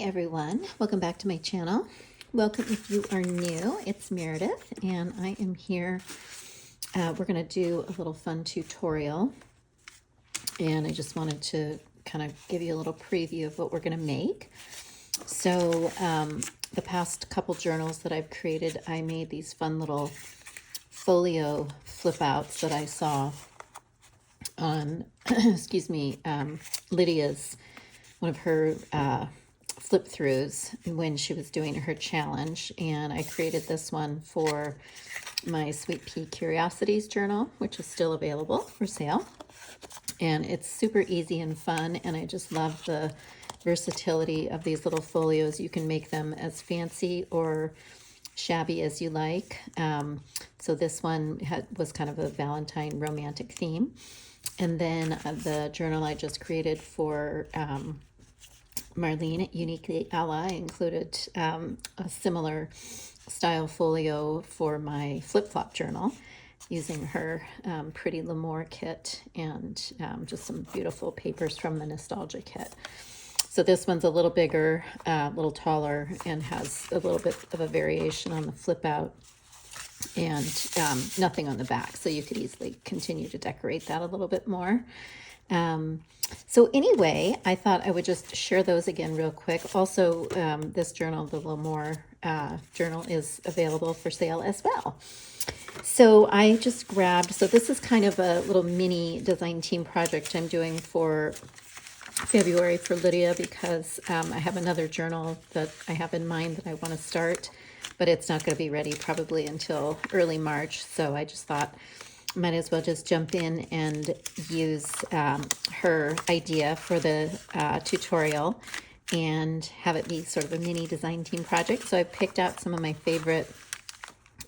Everyone, welcome back to my channel. Welcome if you are new. It's Meredith and I am here. We're going to do a little fun tutorial and I just wanted to kind of give you a little preview of what we're going to make. So the past couple journals that I've created, I made these fun little folio flip outs that I saw on excuse me, Lydia's, one of her flip throughs when she was doing her challenge, and I created this one for my Sweet Pea Curiosities journal, which is still available for sale. And it's super easy and fun, and I just love the versatility of these little folios. You can make them as fancy or shabby as you like. So this one was kind of a Valentine romantic theme. And then the journal I just created for Marlene at Uniquely Ally included a similar style folio for my flip-flop journal using her Pretty L'Amour kit and just some beautiful papers from the Nostalgia kit. So this one's a little bigger, a little taller, and has a little bit of a variation on the flip out and nothing on the back. So you could easily continue to decorate that a little bit more. So anyway, I thought I would just share those again real quick. Also, this journal, the L'Amour journal, is available for sale as well. So I just grabbed, so this is kind of a little mini design team project I'm doing for February for Lydia, because I have another journal that I have in mind that I want to start, but it's not going to be ready probably until early March. So I just thought might as well just jump in and use her idea for the tutorial and have it be sort of a mini design team project. So I picked out some of my favorite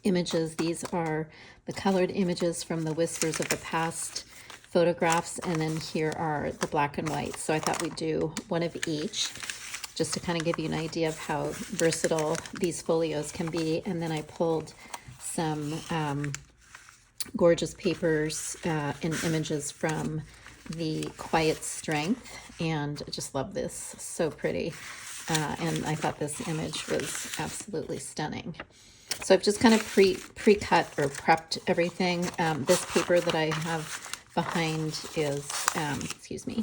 images. These are the colored images from the Whispers of the Past photographs, and then here are the black and white. So I thought we'd do one of each just to kind of give you an idea of how versatile these folios can be. And then I pulled some gorgeous papers and images from the Quiet Strength, and I just love this, so pretty. And I thought this image was absolutely stunning. So I've just kind of pre-cut or prepped everything. This paper that I have behind is, excuse me,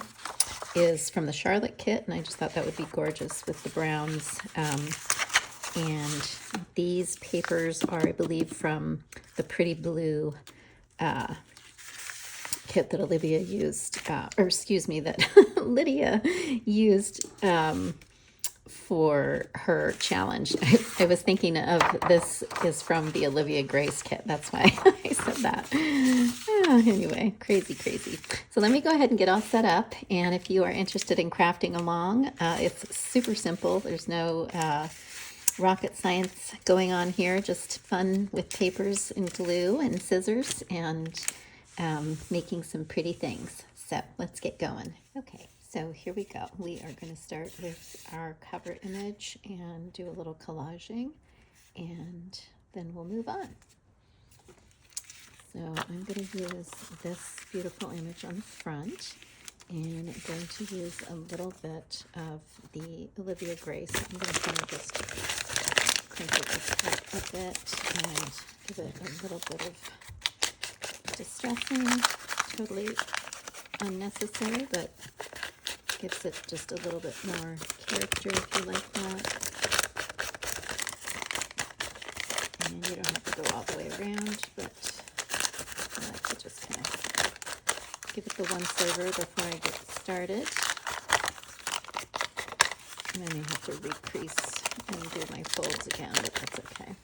is from the Charlotte kit, and I just thought that would be gorgeous with the browns. And these papers are, I believe, from the Pretty Blue kit that Olivia used, or excuse me, that Lydia used for her challenge. I was thinking of this is from the Olivia Grace kit. That's why I said that. Anyway, crazy. So let me go ahead and get all set up. And if you are interested in crafting along, it's super simple. There's no rocket science going on here, just fun with papers and glue and scissors and making some pretty things. So let's get going. Okay, so here we go. We are going to start with our cover image and do a little collaging, and then we'll move on. So I'm going to use this beautiful image on the front, and I'm going to use a little bit of the Olivia Grace. I'm going to kind of just crinkle this up a bit and give it a little bit of distressing. Totally unnecessary, but gives it just a little bit more character if you like that. And you don't have to go all the way around, but I like to just kind of give it the once over before I get started. And then I have to recrease and do my folds again, but that's okay.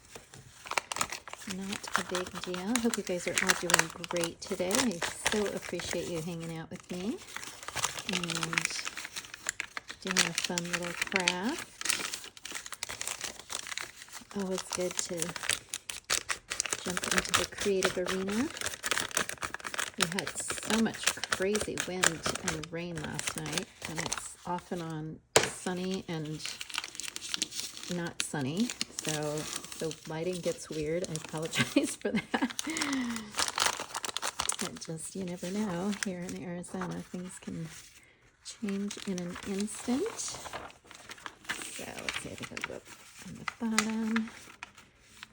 Not a big deal. I hope you guys are all doing great today. I so appreciate you hanging out with me and doing a fun little craft. Always good to jump into the creative arena. We had so much crazy wind and rain last night, and it's off and on sunny and not sunny, so lighting gets weird. I apologize for that. But just, you never know, here in Arizona things can change in an instant. So see, I think I'll go up on the bottom.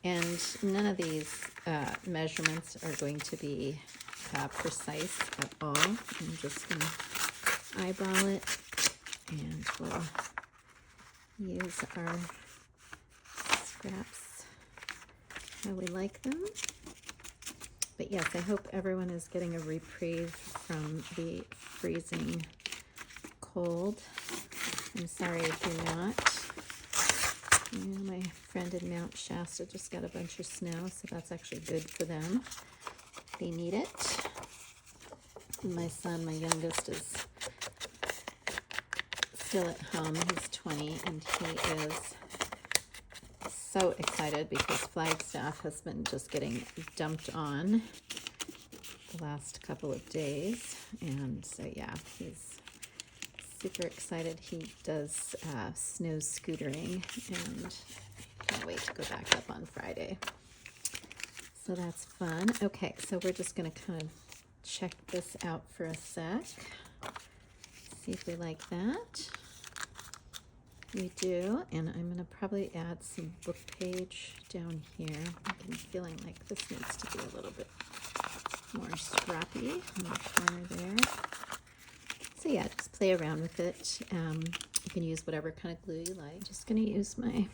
And none of these measurements are going to be precise at all. I'm just going to eyeball it, and we'll use our scraps how we like them. But yes, I hope everyone is getting a reprieve from the freezing cold. I'm sorry if you're not. My friend in Mount Shasta just got a bunch of snow, so that's actually good for them. They need it. My son, my youngest, is still at home. He's 20, and he is so excited because Flagstaff has been just getting dumped on the last couple of days. And so, yeah, he's super excited. He does snow scootering, and can't wait to go back up on Friday. So that's fun. Okay, so we're just going to kind of check this out for a sec. See if we like that. We do, and I'm going to probably add some book page down here. I'm feeling like this needs to be a little bit more scrappy on the corner there. So yeah, just play around with it. You can use whatever kind of glue you like. Just going to use my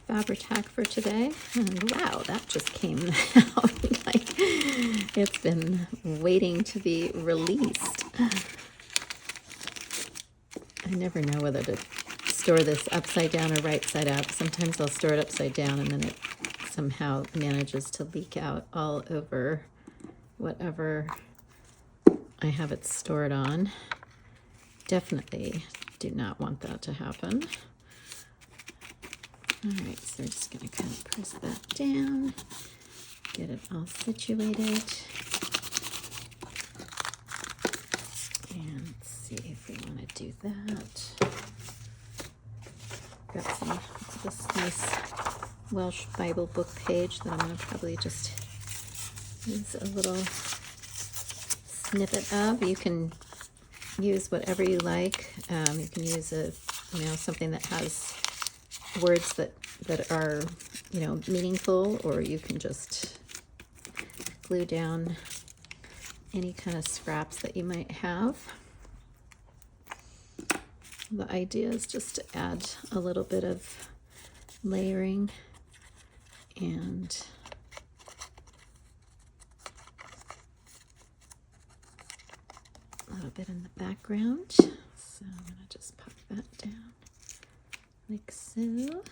Fabri-Tac for today. And wow, that just came out like it's been waiting to be released. I never know whether to store this upside down or right side up. Sometimes I'll store it upside down and then it somehow manages to leak out all over whatever I have it stored on. Definitely do not want that to happen. All right, so we're just going to kind of press that down, get it all situated. And let's see if we want to do that. Got some this nice Welsh Bible book page that I'm going to probably just use a little snippet of. You can use whatever you like. You can use something that has words that are meaningful, or you can just glue down any kind of scraps that you might have. The idea is just to add a little bit of layering and a little bit in the background. So I'm going to just pop that down like so.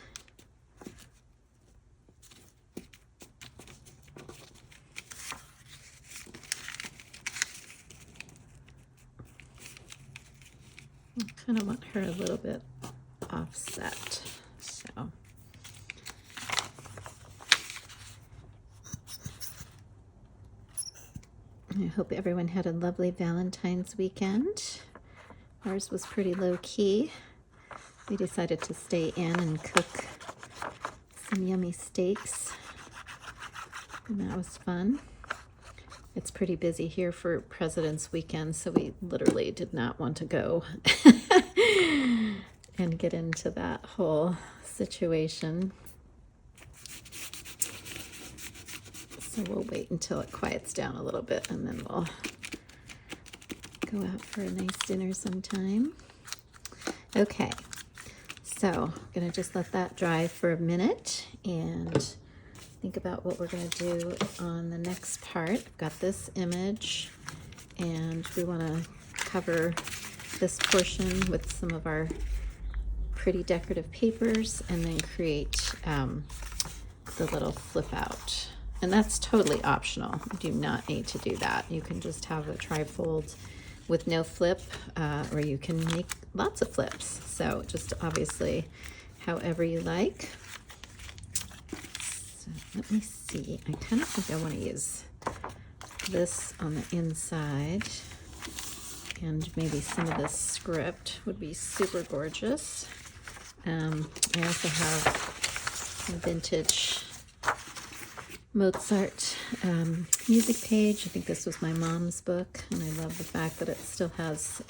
I kind of want her a little bit offset, so I hope everyone had a lovely Valentine's weekend. Ours was pretty low-key. We decided to stay in and cook some yummy steaks, and that was fun. It's pretty busy here for President's Weekend, so we literally did not want to go and get into that whole situation. So we'll wait until it quiets down a little bit, and then we'll go out for a nice dinner sometime. Okay, so I'm going to just let that dry for a minute and think about what we're going to do on the next part. I've got this image, and we want to cover this portion with some of our pretty decorative papers, and then create the little flip out. And that's totally optional. You do not need to do that. You can just have a trifold with no flip, or you can make lots of flips. So just obviously however you like. So let me see. I kind of think I want to use this on the inside, and maybe some of this script would be super gorgeous. I also have a vintage Mozart music page. I think this was my mom's book, and I love the fact that it still has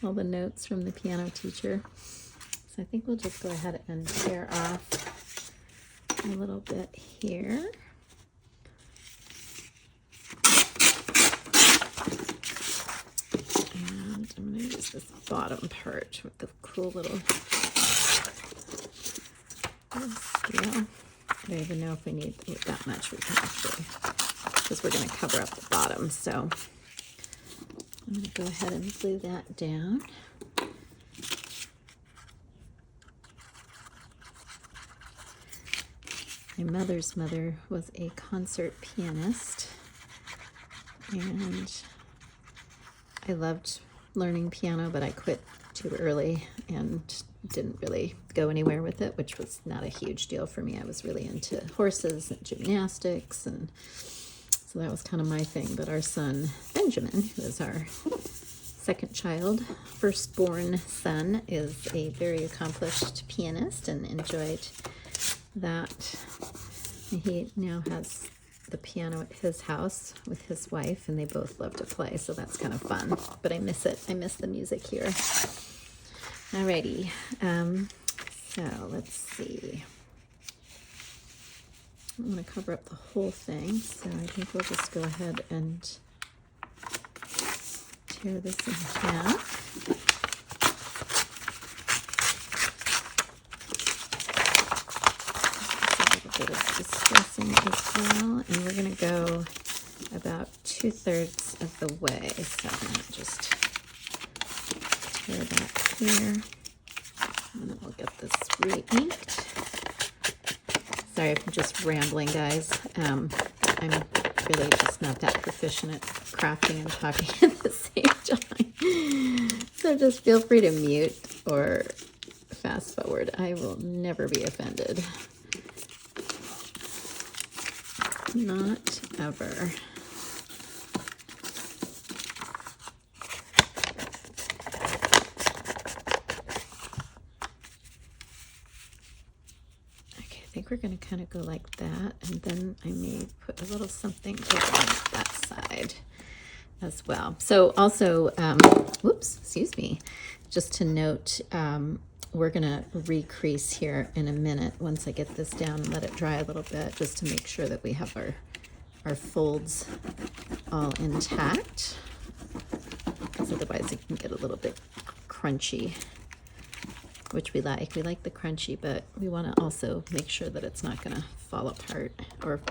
all the notes from the piano teacher. So I think we'll just go ahead and tear off a little bit here. And I'm going to use this bottom part with the cool little scale. I don't even know if we need that much. We can actually, because we're going to cover up the bottom. So I'm going to go ahead and glue that down. My mother's mother was a concert pianist, and I loved learning piano, but I quit too early and didn't really go anywhere with it, which was not a huge deal for me. I was really into horses and gymnastics, and so that was kind of my thing. But our son, Benjamin, who is our second child, firstborn son, is a very accomplished pianist and enjoyed that. He now has the piano at his house with his wife, and they both love to play, so that's kind of fun. But I miss it. I miss the music here. Alrighty, so let's see. I'm going to cover up the whole thing, so I think we'll just go ahead and tear this in half. Bit of distressing as well, and we're going to go about 2/3 of the way, so I'm going to just tear that here, and then we'll get this re-inked. Sorry if I'm just rambling, guys. I'm really just not that proficient at crafting and talking at the same time, so just feel free to mute or fast forward. I will never be offended. Not ever. Okay, I think we're going to kind of go like that, and then I may put a little something over on that side as well. So also, whoops, excuse me, just to note, we're going to recrease here in a minute once I get this down and let it dry a little bit, just to make sure that we have our folds all intact, because otherwise it can get a little bit crunchy, which we like. We like the crunchy, but we want to also make sure that it's not going to fall apart or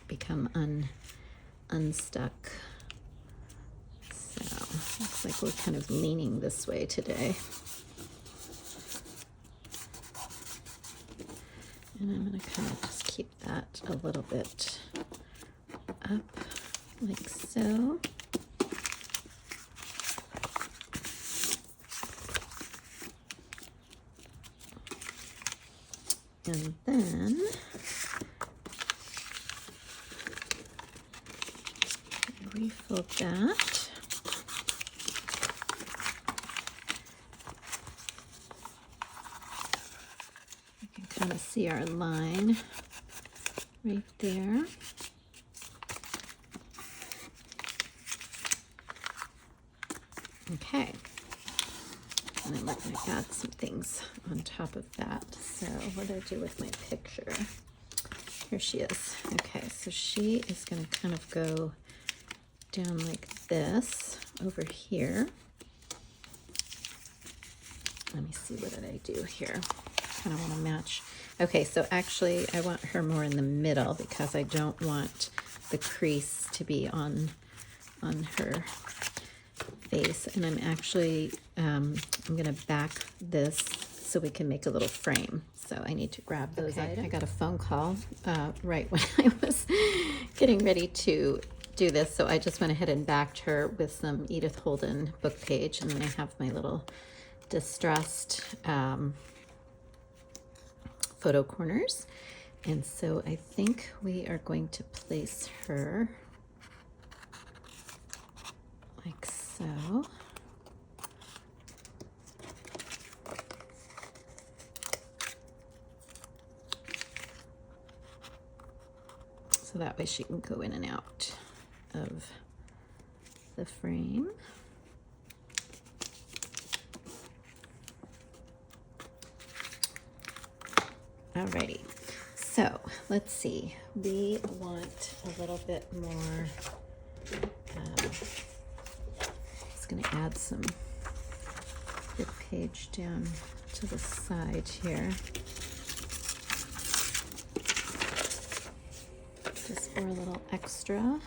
become unstuck. So looks like we're kind of leaning this way today. And I'm going to kind of just keep that a little bit up, like so. And then refold that. Kind of see our line right there. Okay, and then we're going to add some things on top of that. So what do I do with my picture? Here she is. Okay, so she is going to kind of go down like this over here. Let me see, what did I do here? Kind of want to match. Okay, so actually I want her more in the middle because I don't want the crease to be on her face, and I'm actually I'm gonna back this so we can make a little frame. So I need to grab those items. I got a phone call right when I was getting ready to do this, so I just went ahead and backed her with some Edith Holden book page, and then I have my little distressed photo corners. And so I think we are going to place her like so. So that way she can go in and out of the frame. Alrighty, so let's see. We want a little bit more. Just going to add some book page down to the side here. Just for a little extra.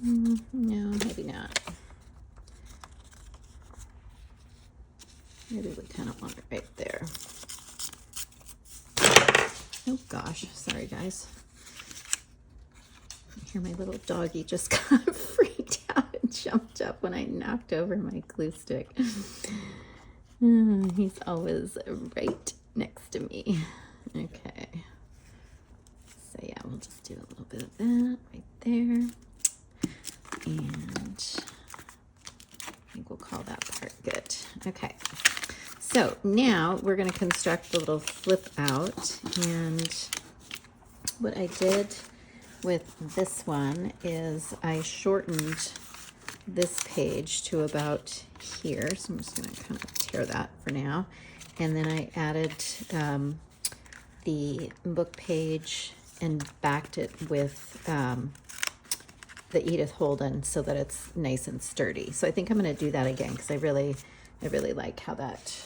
No, maybe not. Maybe we kind of want it right there. Oh gosh, sorry guys. I hear my little doggy just kind of freaked out and jumped up when I knocked over my glue stick. He's always right next to me. Okay. So yeah, we'll just do a little bit of that right there. And I think we'll call that part good. Okay. So now we're going to construct the little flip out. And what I did with this one is I shortened this page to about here. So I'm just going to kind of tear that for now. And then I added the book page and backed it with the Edith Holden so that it's nice and sturdy. So I think I'm going to do that again because I really like how that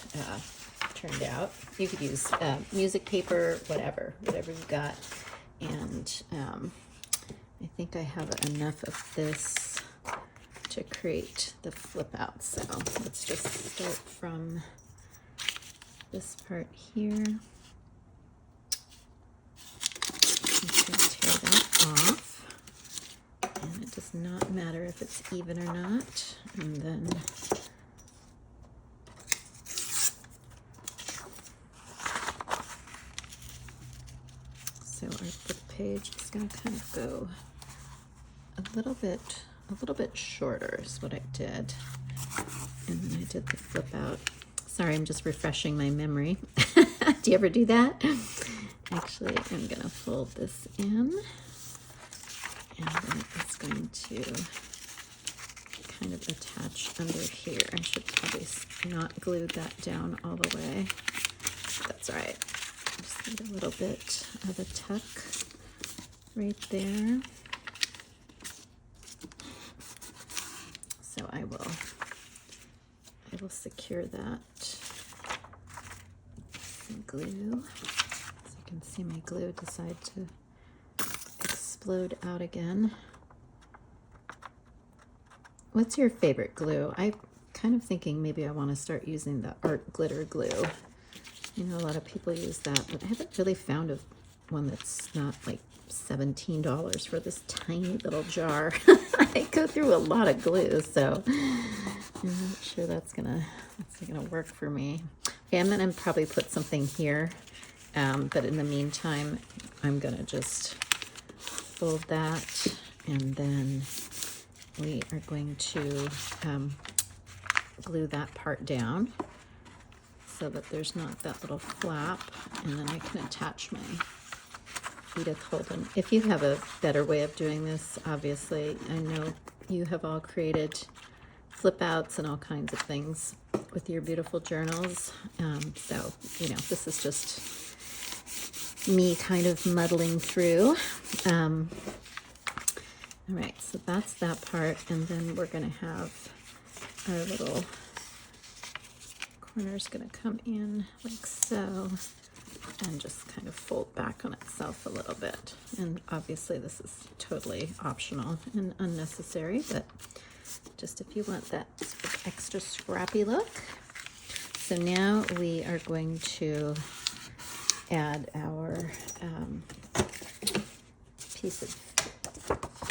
turned out. You could use music paper, whatever you got. And I think I have enough of this to create the flip out. So let's just start from this part here. I'm just going to tear that off. And it does not matter if it's even or not. And then so our book page is going to kind of go a little bit shorter is what I did. And then I did the flip out. Sorry, I'm just refreshing my memory. Do you ever do that? Actually, I'm going to fold this in. And then it's going to kind of attach under here. I should probably not glue that down all the way. That's all right. Just need a little bit of a tuck right there. So I will secure that with glue. So you can see my glue decide to explode out again. What's your favorite glue? I'm kind of thinking maybe I want to start using the art glitter glue. You know, a lot of people use that, but I haven't really found one that's not like $17 for this tiny little jar. I go through a lot of glue, so I'm not sure that's gonna work for me. Okay, I'm gonna probably put something here, but in the meantime, I'm gonna just fold that, and then we are going to glue that part down so that there's not that little flap, and then I can attach my Edith Holden. If you have a better way of doing this, obviously, I know you have all created flip outs and all kinds of things with your beautiful journals. So, you know, this is just me kind of muddling through. All right, so that's that part, and then we're going to have our little corner's going to come in like so, and just kind of fold back on itself a little bit. And obviously this is totally optional and unnecessary, but just if you want that extra scrappy look. So now we are going to add our piece of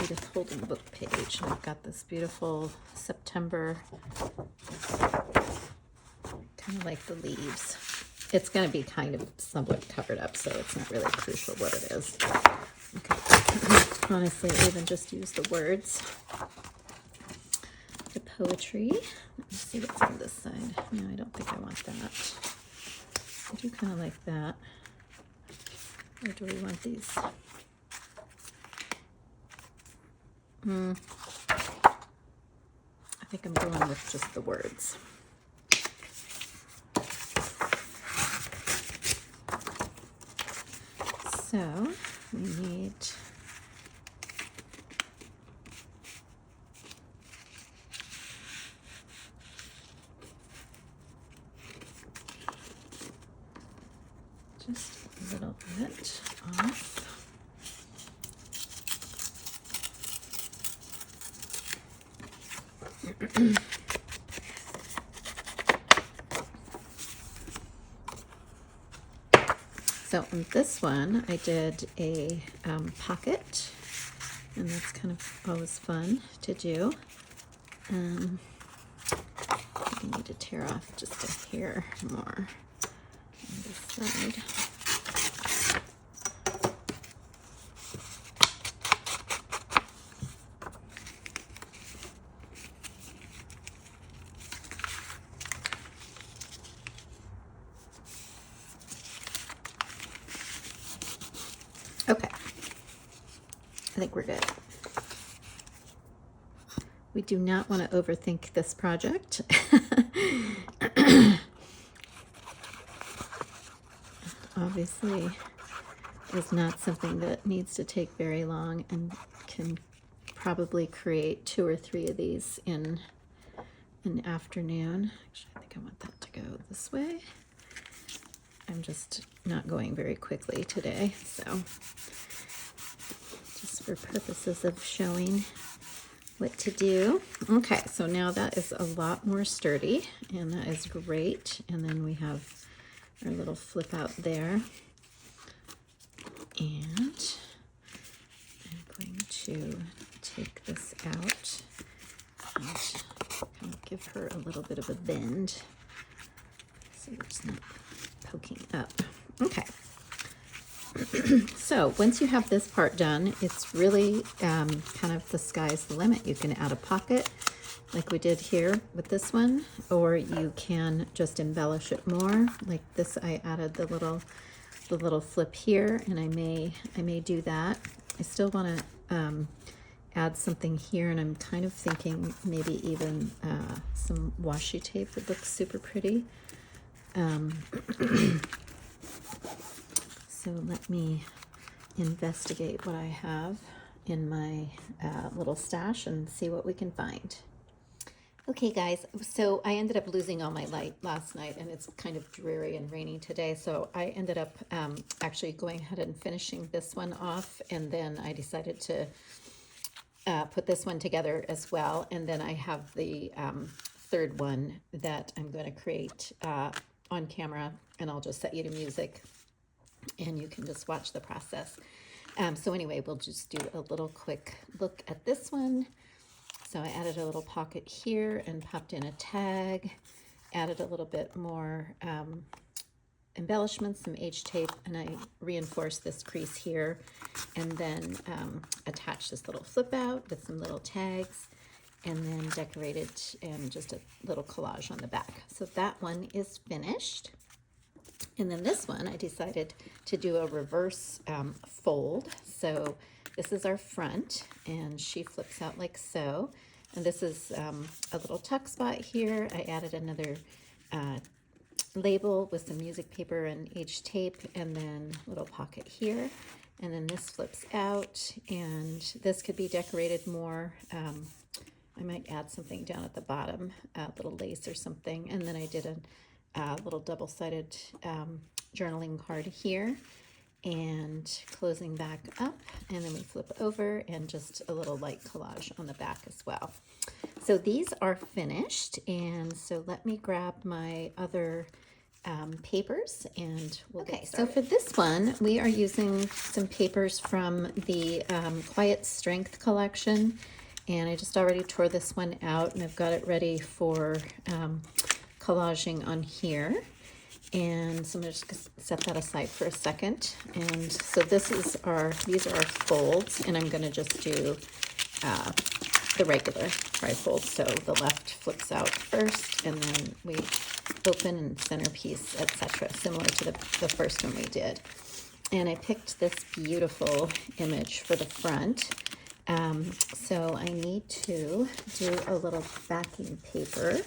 Edith Holden book page. And I've got this beautiful September, kind of like the leaves. It's going to be kind of somewhat covered up, so it's not really crucial what it is. Okay. Honestly, I even just use the words. The poetry. Let me see what's on this side. No, I don't think I want that. I do kind of like that. Or do we want these? think I'm going with just the words. So we need just a little bit off. So on this one, I did a pocket, and that's kind of always fun to do. I need to tear off just a hair more on this side. Okay, I think we're good. We do not want to overthink this project. Obviously, it's not something that needs to take very long and can probably create 2 or 3 of these in an afternoon. Actually, I think I want that to go this way. I'm just not going very quickly today, so just for purposes of showing what to do. Okay, so now that is a lot more sturdy, and that is great. And then we have our little flip out there. And I'm going to take this out and kind of give her a little bit of a bend so it's not poking up. Okay. So once you have this part done, it's really kind of the sky's the limit. You can add a pocket like we did here with this one, or you can just embellish it more. Like this, I added the little flip here, and I may do that. I still want to add something here, and I'm kind of thinking maybe even some washi tape would look super pretty. So let me investigate what I have in my little stash and see what we can find. Okay guys, so I ended up losing all my light last night, and it's kind of dreary and rainy today, so I ended up actually going ahead and finishing this one off, and then I decided to put this one together as well, and then I have the third one that I'm going to create on camera, and I'll just set you to music and you can just watch the process. So anyway, we'll just do a little quick look at this one. So I added a little pocket here and popped in a tag, added a little bit more embellishments, some H tape, and I reinforced this crease here, and then attached this little flip out with some little tags, and then decorated and just a little collage on the back. So that one is finished. And then this one, I decided to do a reverse fold. So this is our front, and she flips out like so. And this is a little tuck spot here. I added another label with some music paper and H tape, and then a little pocket here. And then this flips out, and this could be decorated more. I might add something down at the bottom, a little lace or something. And then I did a little double-sided journaling card here, and closing back up, and then we flip over, and just a little light collage on the back as well. So these are finished, and so let me grab my other papers, and we'll get started. So for this one, we are using some papers from the Quiet Strength collection, and I just already tore this one out, and I've got it ready for collaging on here. And so I'm going to just set that aside for a second. And so these are our folds, and I'm going to just do the regular tri-fold. So the left flips out first, and then we open and centerpiece, etc., similar to the first one we did. And I picked this beautiful image for the front, So I need to do a little backing paper.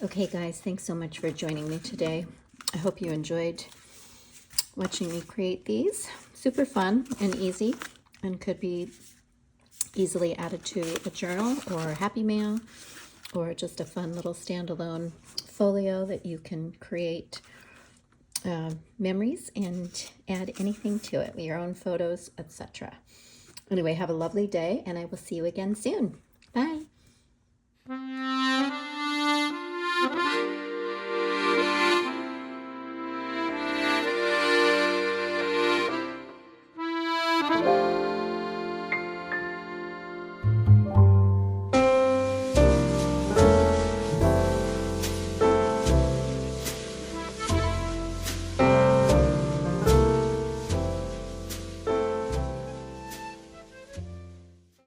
Okay, guys, thanks so much for joining me today. I hope you enjoyed watching me create these. Super fun and easy, and could be easily added to a journal or a happy mail, or just a fun little standalone folio that you can create memories and add anything to it, your own photos, etc. Anyway, have a lovely day, and I will see you again soon. Bye.